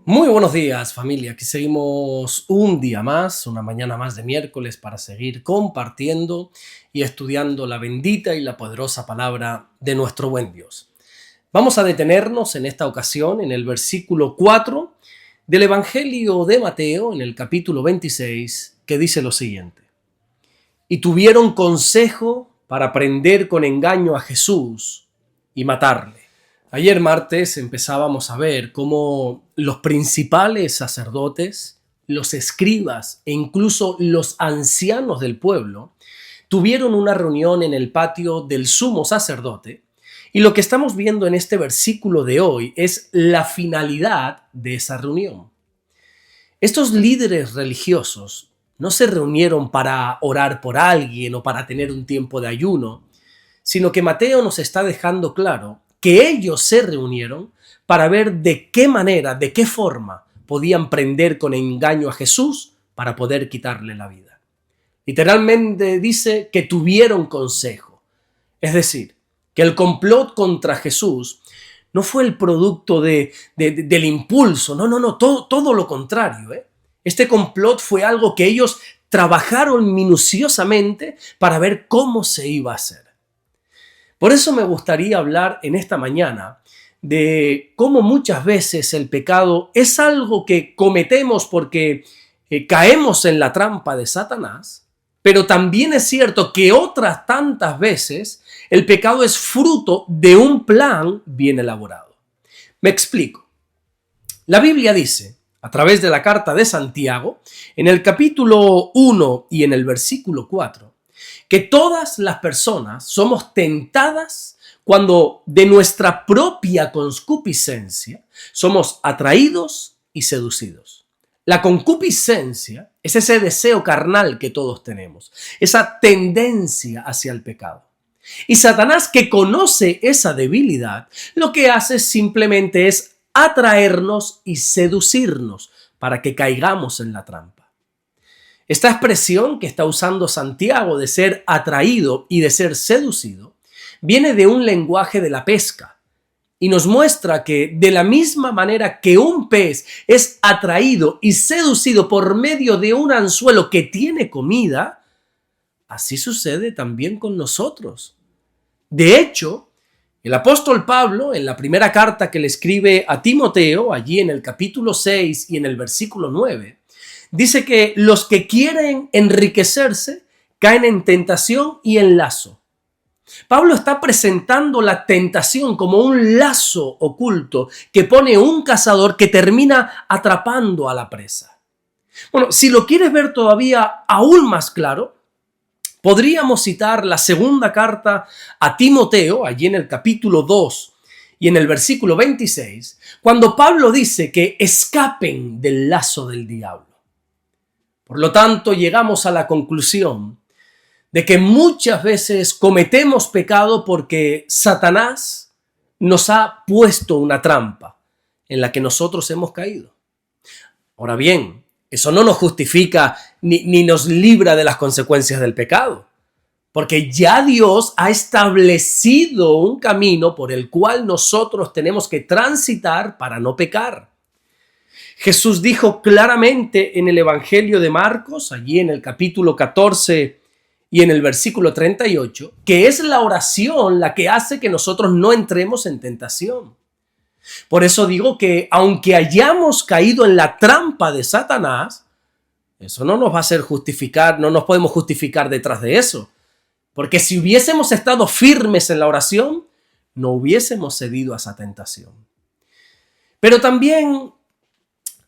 Muy buenos días, familia. Aquí seguimos un día más, una mañana más de miércoles para seguir compartiendo y estudiando la bendita y la poderosa palabra de nuestro buen Dios. Vamos a detenernos en esta ocasión en el versículo 4 del Evangelio de Mateo, en el capítulo 26, que dice lo siguiente: Y tuvieron consejo para prender con engaño a Jesús y matarle. Ayer martes empezábamos a ver cómo los principales sacerdotes, los escribas e incluso los ancianos del pueblo tuvieron una reunión en el patio del sumo sacerdote, y lo que estamos viendo en este versículo de hoy es la finalidad de esa reunión. Estos líderes religiosos no se reunieron para orar por alguien o para tener un tiempo de ayuno, sino que Mateo nos está dejando claro que ellos se reunieron para ver de qué manera, de qué forma podían prender con engaño a Jesús para poder quitarle la vida. Literalmente dice que tuvieron consejo. Es decir, que el complot contra Jesús no fue el producto del impulso, no, todo lo contrario. Este complot fue algo que ellos trabajaron minuciosamente para ver cómo se iba a hacer. Por eso me gustaría hablar en esta mañana de cómo muchas veces el pecado es algo que cometemos porque caemos en la trampa de Satanás, pero también es cierto que otras tantas veces el pecado es fruto de un plan bien elaborado. Me explico. La Biblia dice, a través de la carta de Santiago, en el capítulo 1 y en el versículo 4, que todas las personas somos tentadas cuando de nuestra propia concupiscencia somos atraídos y seducidos. La concupiscencia es ese deseo carnal que todos tenemos, esa tendencia hacia el pecado. Y Satanás, que conoce esa debilidad, lo que hace simplemente es atraernos y seducirnos para que caigamos en la trampa. Esta expresión que está usando Santiago de ser atraído y de ser seducido viene de un lenguaje de la pesca y nos muestra que de la misma manera que un pez es atraído y seducido por medio de un anzuelo que tiene comida, así sucede también con nosotros. De hecho, el apóstol Pablo, en la primera carta que le escribe a Timoteo, allí en el capítulo 6 y en el versículo 9, dice que los que quieren enriquecerse caen en tentación y en lazo. Pablo está presentando la tentación como un lazo oculto que pone un cazador que termina atrapando a la presa. Bueno, si lo quieres ver todavía aún más claro, podríamos citar la segunda carta a Timoteo, allí en el capítulo 2 y en el versículo 26, cuando Pablo dice que escapen del lazo del diablo. Por lo tanto, llegamos a la conclusión de que muchas veces cometemos pecado porque Satanás nos ha puesto una trampa en la que nosotros hemos caído. Ahora bien, eso no nos justifica ni nos libra de las consecuencias del pecado, porque ya Dios ha establecido un camino por el cual nosotros tenemos que transitar para no pecar. Jesús dijo claramente en el Evangelio de Marcos, allí en el capítulo 14 y en el versículo 38, que es la oración la que hace que nosotros no entremos en tentación. Por eso digo que aunque hayamos caído en la trampa de Satanás, eso no nos va a hacer justificar, no nos podemos justificar detrás de eso. Porque si hubiésemos estado firmes en la oración, no hubiésemos cedido a esa tentación. Pero también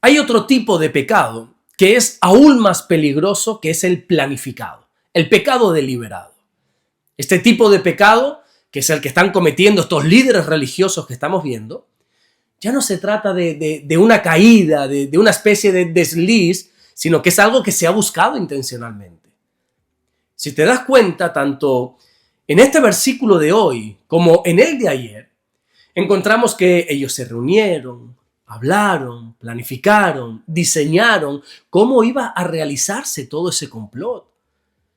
hay otro tipo de pecado que es aún más peligroso, que es el planificado, el pecado deliberado. Este tipo de pecado, que es el que están cometiendo estos líderes religiosos que estamos viendo, ya no se trata de una caída, de una especie de desliz, sino que es algo que se ha buscado intencionalmente. Si te das cuenta, tanto en este versículo de hoy como en el de ayer, encontramos que ellos se reunieron, hablaron, planificaron, diseñaron cómo iba a realizarse todo ese complot.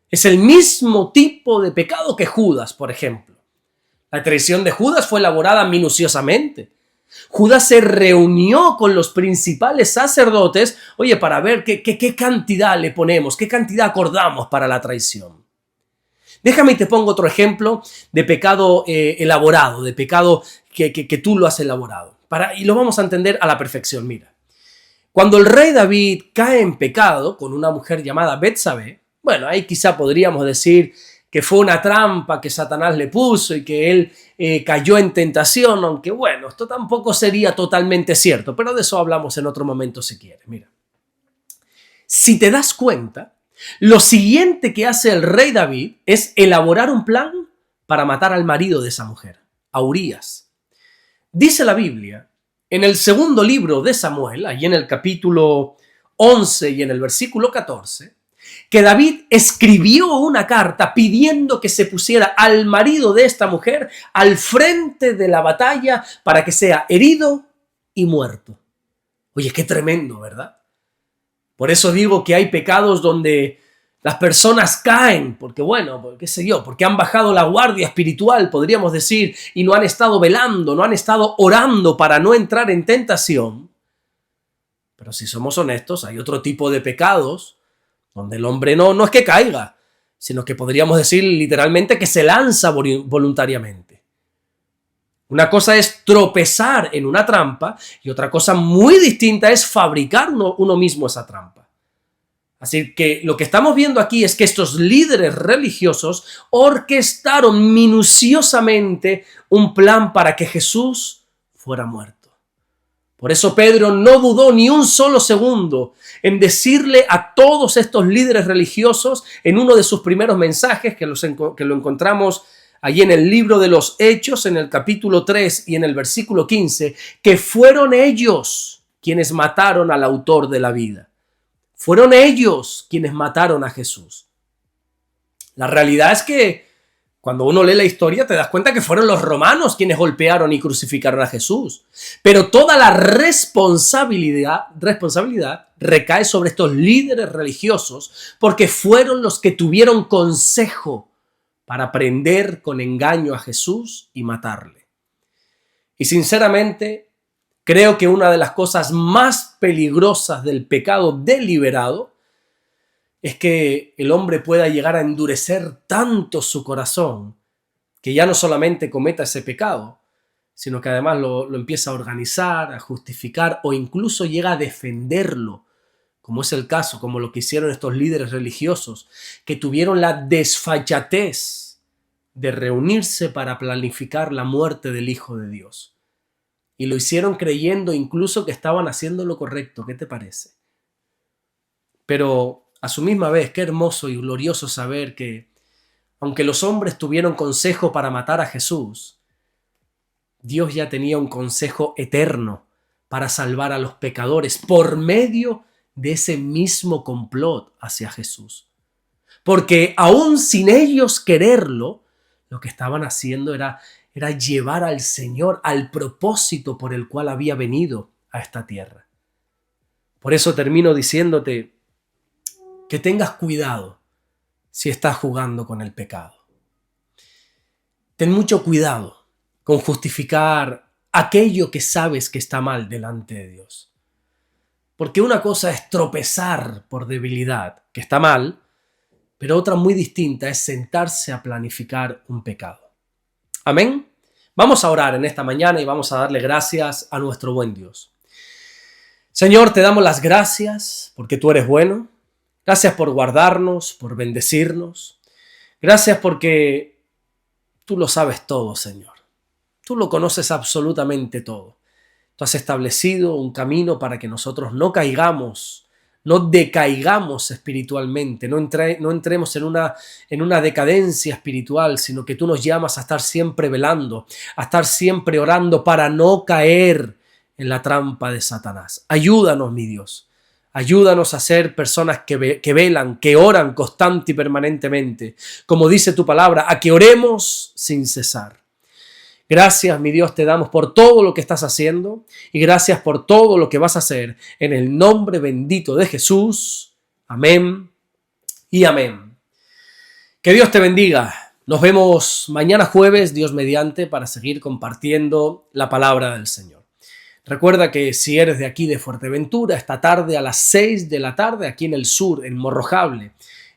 Es el mismo tipo de pecado que Judas, por ejemplo. La traición de Judas fue elaborada minuciosamente. Judas se reunió con los principales sacerdotes, oye, para ver qué cantidad le ponemos, qué cantidad acordamos para la traición. Déjame y te pongo otro ejemplo de pecado elaborado, de pecado que tú lo has elaborado. Y lo vamos a entender a la perfección. Mira, cuando el rey David cae en pecado con una mujer llamada Betsabé, bueno, ahí quizá podríamos decir que fue una trampa que Satanás le puso y que él cayó en tentación, aunque bueno, esto tampoco sería totalmente cierto, pero de eso hablamos en otro momento si quieres. Mira, si te das cuenta, lo siguiente que hace el rey David es elaborar un plan para matar al marido de esa mujer, a Urías. Dice la Biblia, en el segundo libro de Samuel, allí en el capítulo 11 y en el versículo 14, que David escribió una carta pidiendo que se pusiera al marido de esta mujer al frente de la batalla para que sea herido y muerto. Oye, qué tremendo, ¿verdad? Por eso digo que hay pecados donde las personas caen, porque bueno, qué sé yo, porque han bajado la guardia espiritual, podríamos decir, y no han estado velando, no han estado orando para no entrar en tentación. Pero si somos honestos, hay otro tipo de pecados donde el hombre no es que caiga, sino que podríamos decir literalmente que se lanza voluntariamente. Una cosa es tropezar en una trampa y otra cosa muy distinta es fabricar uno mismo esa trampa. Así que lo que estamos viendo aquí es que estos líderes religiosos orquestaron minuciosamente un plan para que Jesús fuera muerto. Por eso Pedro no dudó ni un solo segundo en decirle a todos estos líderes religiosos en uno de sus primeros mensajes, que lo encontramos allí en el libro de los Hechos, en el capítulo 3 y en el versículo 15, que fueron ellos quienes mataron al autor de la vida. Fueron ellos quienes mataron a Jesús. La realidad es que cuando uno lee la historia te das cuenta que fueron los romanos quienes golpearon y crucificaron a Jesús. Pero toda la responsabilidad recae sobre estos líderes religiosos porque fueron los que tuvieron consejo para prender con engaño a Jesús y matarle. Y sinceramente, creo que una de las cosas más peligrosas del pecado deliberado es que el hombre pueda llegar a endurecer tanto su corazón que ya no solamente cometa ese pecado, sino que además lo empieza a organizar, a justificar o incluso llega a defenderlo, como es el caso, como lo que hicieron estos líderes religiosos, que tuvieron la desfachatez de reunirse para planificar la muerte del Hijo de Dios. Y lo hicieron creyendo incluso que estaban haciendo lo correcto. ¿Qué te parece? Pero a su misma vez, qué hermoso y glorioso saber que, aunque los hombres tuvieron consejo para matar a Jesús, Dios ya tenía un consejo eterno para salvar a los pecadores por medio de ese mismo complot hacia Jesús. Porque aún sin ellos quererlo, lo que estaban haciendo era llevar al Señor al propósito por el cual había venido a esta tierra. Por eso termino diciéndote que tengas cuidado si estás jugando con el pecado. Ten mucho cuidado con justificar aquello que sabes que está mal delante de Dios. Porque una cosa es tropezar por debilidad, que está mal, pero otra muy distinta es sentarse a planificar un pecado. Amén. Vamos a orar en esta mañana y vamos a darle gracias a nuestro buen Dios. Señor, te damos las gracias porque tú eres bueno. Gracias por guardarnos, por bendecirnos. Gracias porque tú lo sabes todo, Señor. Tú lo conoces absolutamente todo. Tú has establecido un camino para que nosotros no caigamos, no decaigamos espiritualmente, no entremos en una decadencia espiritual, sino que tú nos llamas a estar siempre velando, a estar siempre orando para no caer en la trampa de Satanás. Ayúdanos, mi Dios. Ayúdanos a ser personas que velan, que oran constante y permanentemente. Como dice tu palabra, a que oremos sin cesar. Gracias, mi Dios, te damos por todo lo que estás haciendo y gracias por todo lo que vas a hacer. En el nombre bendito de Jesús. Amén y amén. Que Dios te bendiga. Nos vemos mañana jueves, Dios mediante, para seguir compartiendo la palabra del Señor. Recuerda que si eres de aquí de Fuerteventura, esta tarde a las 6 de la tarde, aquí en el sur, en Morrojable,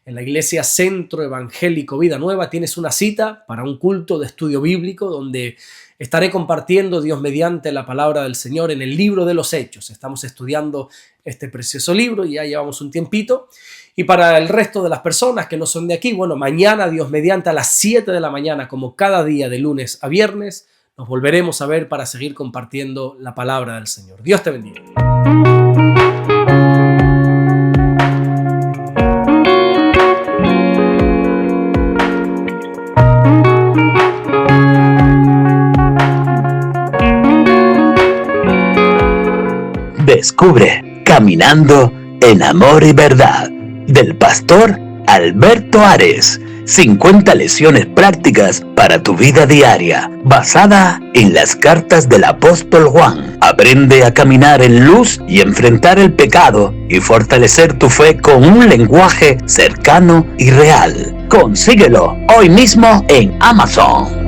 en la Iglesia Centro Evangélico Vida Nueva, tienes una cita para un culto de estudio bíblico donde estaré compartiendo, Dios mediante, la palabra del Señor en el libro de los Hechos. Estamos estudiando este precioso libro y ya llevamos un tiempito. Y para el resto de las personas que no son de aquí, bueno, mañana, Dios mediante, a las 7 de la mañana, como cada día de lunes a viernes, nos volveremos a ver para seguir compartiendo la palabra del Señor. Dios te bendiga. Descubre Caminando en Amor y Verdad del pastor Alberto Ares. 50 lecciones prácticas para tu vida diaria, basada en las cartas del apóstol Juan. Aprende a caminar en luz y enfrentar el pecado y fortalecer tu fe con un lenguaje cercano y real. Consíguelo hoy mismo en Amazon.